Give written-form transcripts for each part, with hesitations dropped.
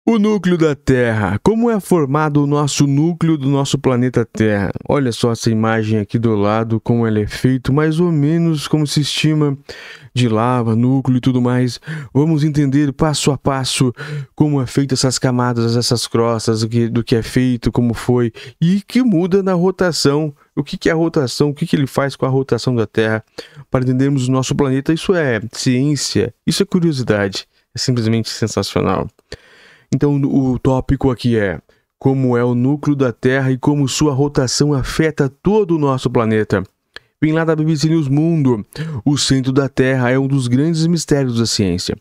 O núcleo da Terra. Como é formado o nosso núcleo do nosso planeta Terra? Olha só essa imagem aqui do lado, como ele é feito, mais ou menos como se estima de lava, núcleo e tudo mais. Vamos entender passo a passo como é feito essas camadas, essas crostas, do que é feito, como foi e que muda na rotação. O que é a rotação? O que ele faz com a rotação da Terra? Para entendermos o nosso planeta, isso é ciência, isso é curiosidade, é simplesmente sensacional. Então, o tópico aqui é como é o núcleo da Terra e como sua rotação afeta todo o nosso planeta. Vem lá da BBC News Mundo. O centro da Terra é um dos grandes mistérios da ciência.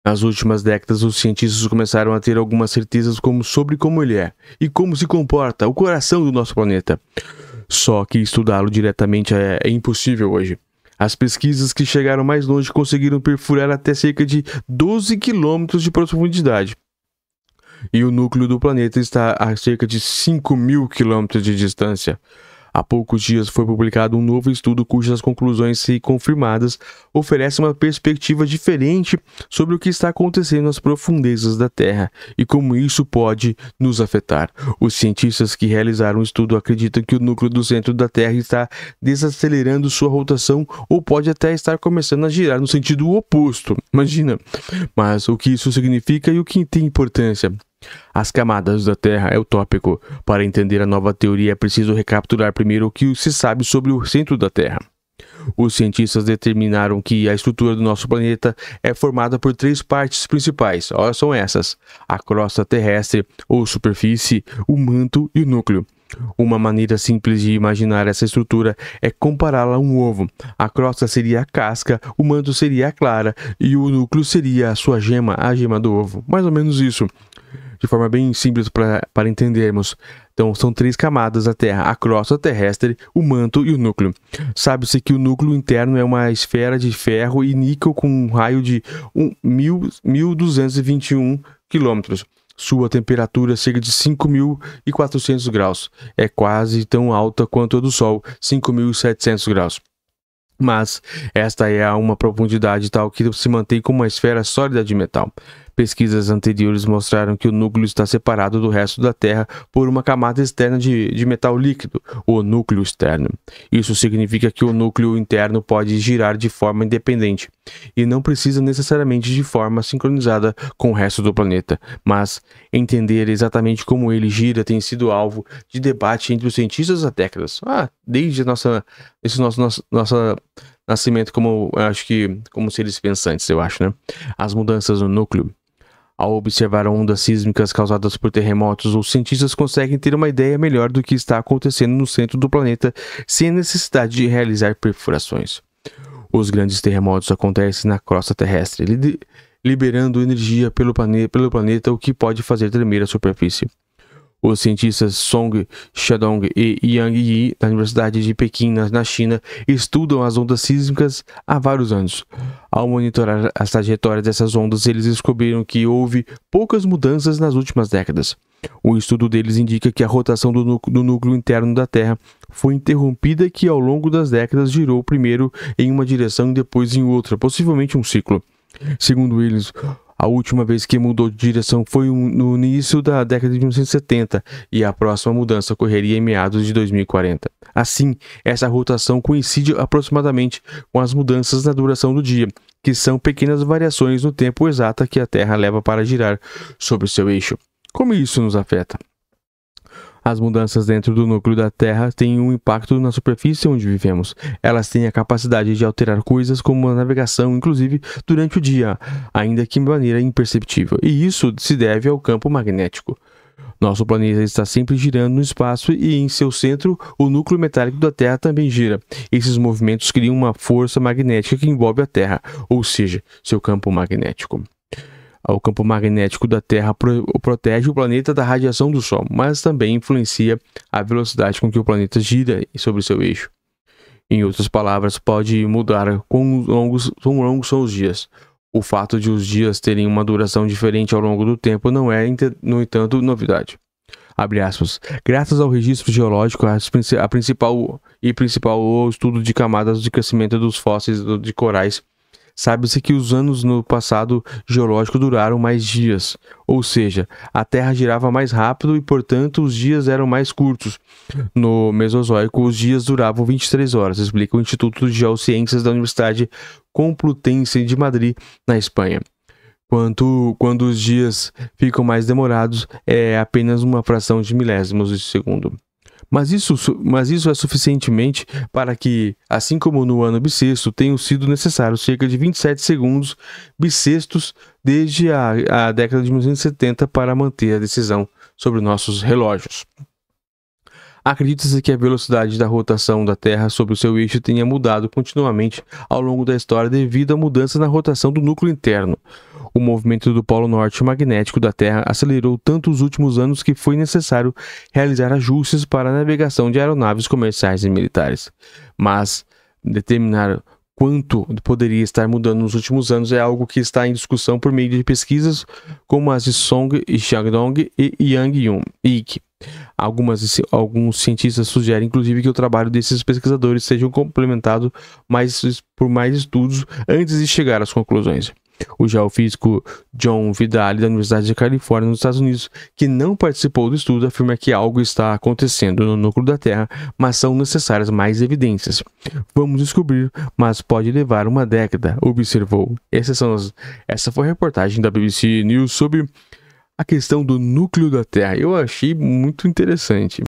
Nas últimas décadas, os cientistas começaram a ter algumas certezas sobre como ele é e como se comporta o coração do nosso planeta. Só que estudá-lo diretamente é impossível hoje. As pesquisas que chegaram mais longe conseguiram perfurar até cerca de 12 quilômetros de profundidade. E o núcleo do planeta está a cerca de 5.000 quilômetros de distância. Há poucos dias foi publicado um novo estudo cujas conclusões, se confirmadas, oferecem uma perspectiva diferente sobre o que está acontecendo nas profundezas da Terra e como isso pode nos afetar. Os cientistas que realizaram o estudo acreditam que o núcleo do centro da Terra está desacelerando sua rotação ou pode até estar começando a girar no sentido oposto. Imagina! Mas o que isso significa e o que tem importância? As camadas da Terra é o tópico. Para entender a nova teoria é preciso recapitular primeiro o que se sabe sobre o centro da Terra. Os cientistas determinaram que a estrutura do nosso planeta é formada por 3 partes principais. Olha, são essas: a crosta terrestre ou superfície, o manto e o núcleo. Uma maneira simples de imaginar essa estrutura é compará-la a um ovo. A crosta seria a casca, o manto seria a clara e o núcleo seria a sua gema, a gema do ovo. Mais ou menos isso. De forma bem simples para entendermos. Então, são 3 camadas da Terra: a crosta terrestre, o manto e o núcleo. Sabe-se que o núcleo interno é uma esfera de ferro e níquel com um raio de 1.221 km. Sua temperatura é cerca de 5.400 graus. É quase tão alta quanto a do Sol, 5.700 graus. Mas esta é a uma profundidade tal que se mantém como uma esfera sólida de metal. Pesquisas anteriores mostraram que o núcleo está separado do resto da Terra por uma camada externa de metal líquido, o núcleo externo. Isso significa que o núcleo interno pode girar de forma independente e não precisa necessariamente de forma sincronizada com o resto do planeta, mas entender exatamente como ele gira tem sido alvo de debate entre os cientistas há décadas. Desde esse nosso nascimento como seres pensantes, eu acho, né? As mudanças no núcleo. Ao observar ondas sísmicas causadas por terremotos, os cientistas conseguem ter uma ideia melhor do que está acontecendo no centro do planeta sem a necessidade de realizar perfurações. Os grandes terremotos acontecem na crosta terrestre, liberando energia pelo planeta, o que pode fazer tremer a superfície. Os cientistas Song Xiaodong e Yang Yi, da Universidade de Pequim, na China, estudam as ondas sísmicas há vários anos. Ao monitorar as trajetórias dessas ondas, eles descobriram que houve poucas mudanças nas últimas décadas. O estudo deles indica que a rotação do núcleo interno da Terra foi interrompida e que ao longo das décadas girou primeiro em uma direção e depois em outra, possivelmente um ciclo. Segundo eles, a última vez que mudou de direção foi no início da década de 1970 e a próxima mudança ocorreria em meados de 2040. Assim, essa rotação coincide aproximadamente com as mudanças na duração do dia, que são pequenas variações no tempo exato que a Terra leva para girar sobre seu eixo. Como isso nos afeta? As mudanças dentro do núcleo da Terra têm um impacto na superfície onde vivemos. Elas têm a capacidade de alterar coisas como a navegação, inclusive durante o dia, ainda que de maneira imperceptível. E isso se deve ao campo magnético. Nosso planeta está sempre girando no espaço e em seu centro, o núcleo metálico da Terra também gira. Esses movimentos criam uma força magnética que envolve a Terra, ou seja, seu campo magnético. O campo magnético da Terra protege o planeta da radiação do Sol, mas também influencia a velocidade com que o planeta gira sobre seu eixo. Em outras palavras, pode mudar quão longos são os dias. O fato de os dias terem uma duração diferente ao longo do tempo não é, no entanto, novidade. Abre aspas. Graças ao registro geológico, a principal o estudo de camadas de crescimento dos fósseis de corais Sabe-se que os anos no passado geológico duraram mais dias, ou seja, a Terra girava mais rápido e, portanto, os dias eram mais curtos. No Mesozoico, os dias duravam 23 horas, explica o Instituto de Geociências da Universidade Complutense de Madrid, na Espanha. Quando os dias ficam mais demorados, é apenas uma fração de milésimos de segundo. Mas isso é suficientemente para que, assim como no ano bissexto, tenham sido necessários cerca de 27 segundos bissextos desde a década de 1970 para manter a decisão sobre nossos relógios. Acredita-se que a velocidade da rotação da Terra sobre o seu eixo tenha mudado continuamente ao longo da história devido a mudanças na rotação do núcleo interno. O movimento do polo norte magnético da Terra acelerou tanto os últimos anos que foi necessário realizar ajustes para a navegação de aeronaves comerciais e militares. Mas determinar quanto poderia estar mudando nos últimos anos é algo que está em discussão por meio de pesquisas como as de Song e Xiaodong e Yang Ik. Alguns cientistas sugerem, inclusive, que o trabalho desses pesquisadores seja complementado por mais estudos antes de chegar às conclusões. O geofísico John Vidal, da Universidade de Califórnia, nos Estados Unidos, que não participou do estudo, afirma que algo está acontecendo no núcleo da Terra, mas são necessárias mais evidências. Vamos descobrir, mas pode levar uma década, observou. Essa foi a reportagem da BBC News sobre a questão do núcleo da Terra. Eu achei muito interessante.